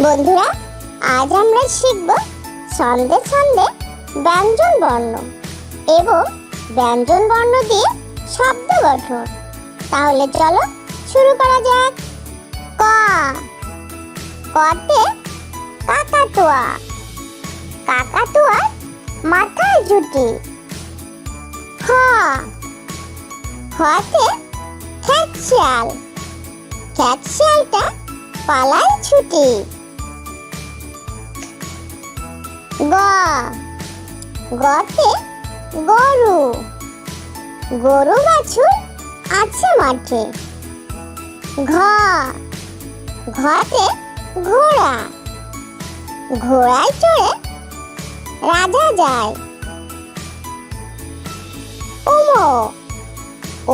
বন্ধুরা, আজ আমরা শিখব ছন্দে ছন্দে ব্যঞ্জন বর্ণ এবং ব্যঞ্জন বর্ণ দিয়ে শব্দ গঠন। তাহলে চলো শুরু করা যাক। ক, কতে কাকাতুয়া, কাকাতুয়ার মাথায় ঝুঁটি। খ, খতে খ্যাঁকশিয়াল, খ্যাঁকশিয়ালটা পালায় ছুটি। গ, গতে গরু, গরু বাছুর আছে মাঠে। ঘ, ঘতে ঘোড়া, ঘোড়ায় চড়ে রাজা যায়। উমো,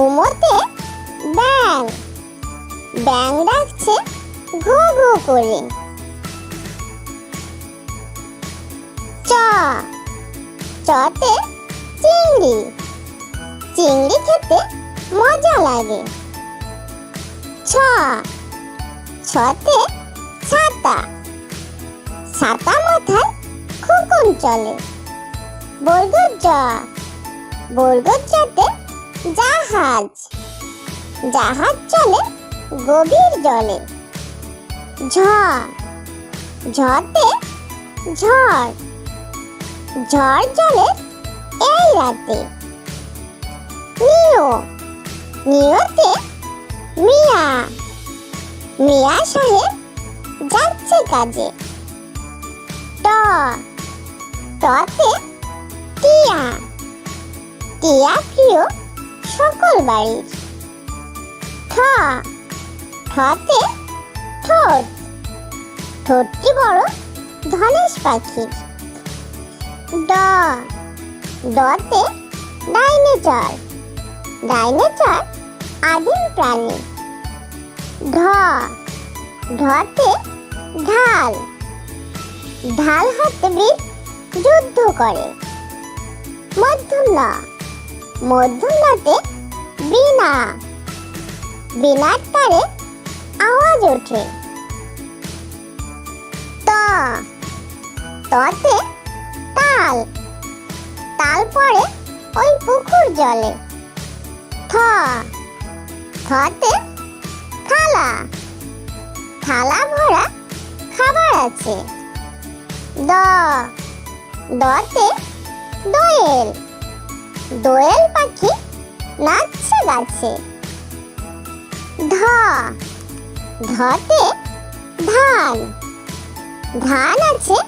উমোতে ব্যাঙ, ব্যাঙ ডাকছে ঘু ঘু করে। চ, চতে চিংড়ি, চিংড়ি খেতে মজা লাগে। ছ, ছতে ছাতা, ছাতা মাথায় খোকন চলে। বর্গর জ, বর্গর জতে জাহাজ, জাহাজ চলে গভীর জলে। ঝ, ঝতে ঝড়, ঝড় চলে এই রাতে। নিও, নিওতে মিয়া, মিয়া সাহেব যাচ্ছে কাজে। ট, টতে টিয়া, টিয়া প্রিয় সকল বাড়ির। ঠ, ঠতে ঠোঁট, ঠোঁটটি বড় ধনেশ পাখির। ড, ডতে ডাইনোসর, ডাইনোসর আদিম প্রাণী। ঢ, ঢতে ঢাল, ঢাল হাতে বীর যুদ্ধ করে। মধ্যম ন, মধ্যম নতে বীণা, বীণার তারে আওয়াজ ওঠে। ত, ততে তাল, তাল পড়ে ওই পুকুর জলে। থ, থতে থালা, থালা ভরা খাবার আছে। দ, দতে দোয়েল, দোয়েল পাখি নাচছে গাছে। ধ, ধতে ধান, ধান আছে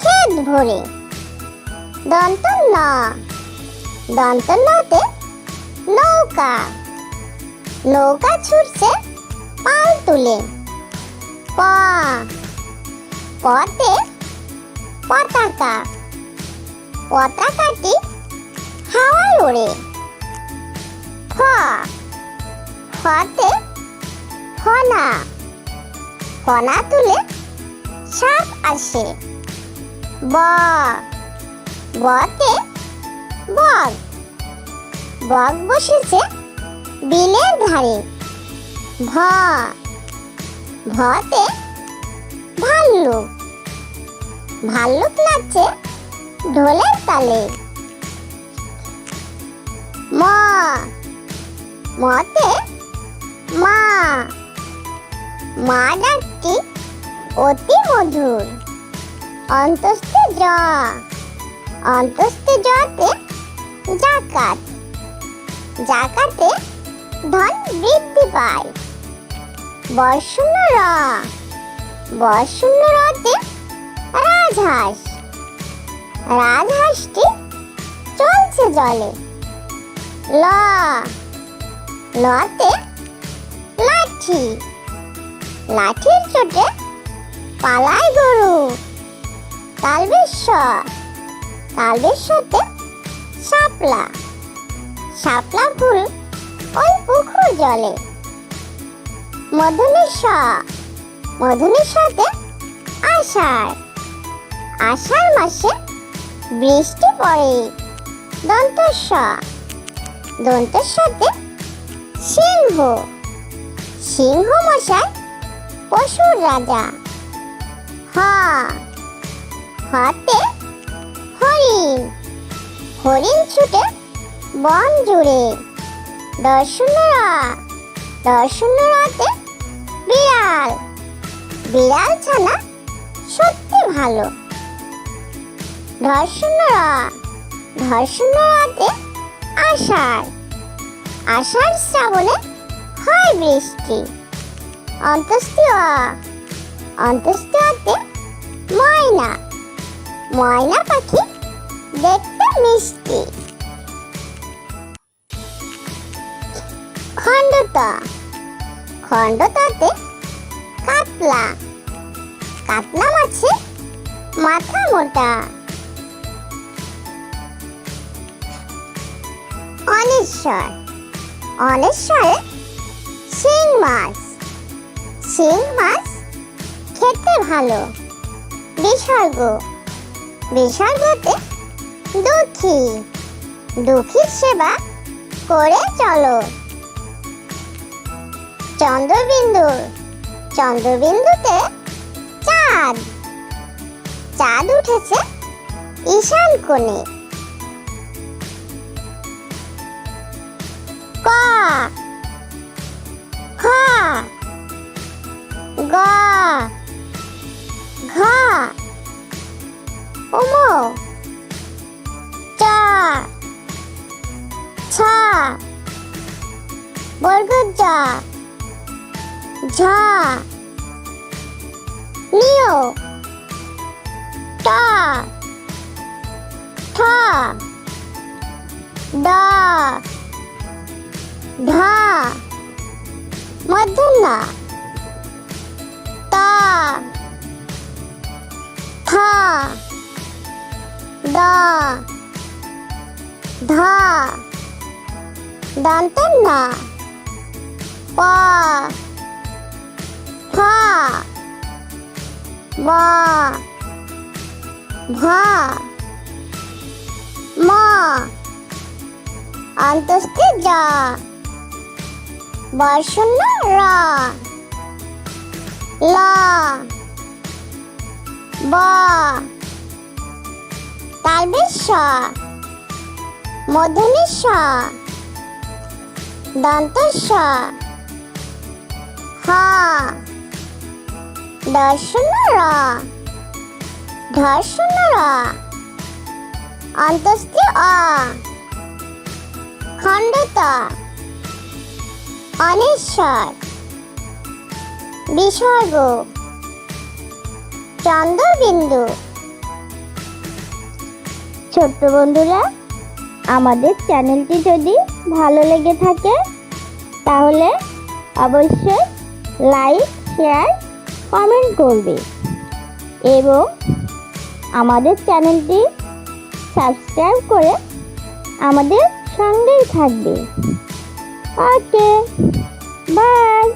ক্ষেত ভরে। দন্ত ন, দন্ত নতে নৌকা, নৌকা ছুটছে পাল তুলে। প, পতে পতাকা, পতাকাটি হাওয়ায় ওড়ে। ফ, ফতে ফনা, ফনা তুলে সাপ আসে। ব, বতে বক, বক বসেছে বিলের ধারে। ভ, ভতে ভাল্লুক, ভাল্লুক নাচছে ঢোলের তালে। ম, মতে মা, মা ডাকটি অতি মধুর। অন্তস্থে জ, অন্তস্থে জতে জাকাত, জাকাতে ধন বৃদ্ধি পায়। বর্ষণ্য র, বর্ষণ্য রতে রাজহাঁস, রাজহাঁসটি চলছে জলে। ল, লতে লাঠি, লাঠির চোটে পালায় গরু। তালবেশ, তালবেশতে শাপলা, শাপলা ফুল ওই পুকুর জলে। মধুনী স, মধুনী সতে আষাঢ়, আষাঢ় মাসে বৃষ্টি পড়ে। দন্ত স, দন্তের সাথে সিংহ, সিংহ মশাই পশুর রাজা। হ, হতে হরিণ, হরিণ ছুটে বন জুড়ে। দর্শনরা, দর্শনরাতে বিড়াল, বিড়াল ছানা সত্যি ভালো। ধর্ষণরা, ধর্ষণরাতে আষাঢ়, আষাঢ় শ্রাবণে হয় বৃষ্টি। অন্ত্যেষ্টিয়া, অন্ত্যেষ্টিয়াতে ময়না, ময়না পাখি দেখতে মিষ্টি। খণ্ডতা, খণ্ডতাতে কাতলা, কাতলা মাছের মাথা মোটা। অনেশ্বর, অনেশ্বরে শিং মাছ, শিং মাছ খেতে ভালো। বিসর্গ, বিসর্গতে দুঃখী, দুঃখীর সেবা করে চলো। চন্দ্রবিন্দু, চন্দ্রবিন্দুতে চাঁদ, চাঁদ উঠেছে ঈশান কোণে। ক, খ, গ, ঘ, ওমো, চ, ছ, বর্গজ, ঝ, নিয়, ট, ঠ, ড, ঢ, মূর্ধন্য, ত, থ, দ, ধ, দন্তন্য, প, ফ, ব, ভ, ম, অন্তস্থে জ, বর্ষণ্য র, ল, ব, তালবেশ স, মূর্ধন্য স, দন্ত স, হ, দর্শন্য র, ধর্ষণ্য র, অন্তস্থে অ, খণ্ডত, অনেশ্বর, বিসর্গ, চন্দ্রবিন্দু। ছোট্ট বন্ধুরা, আমাদের চ্যানেলটি যদি ভালো লেগে থাকে তাহলে অবশ্যই লাইক, শেয়ার, কমেন্ট করবে এবং আমাদের চ্যানেলটি সাবস্ক্রাইব করে আমাদের সঙ্গেই থাকবে। ওকে, বাই।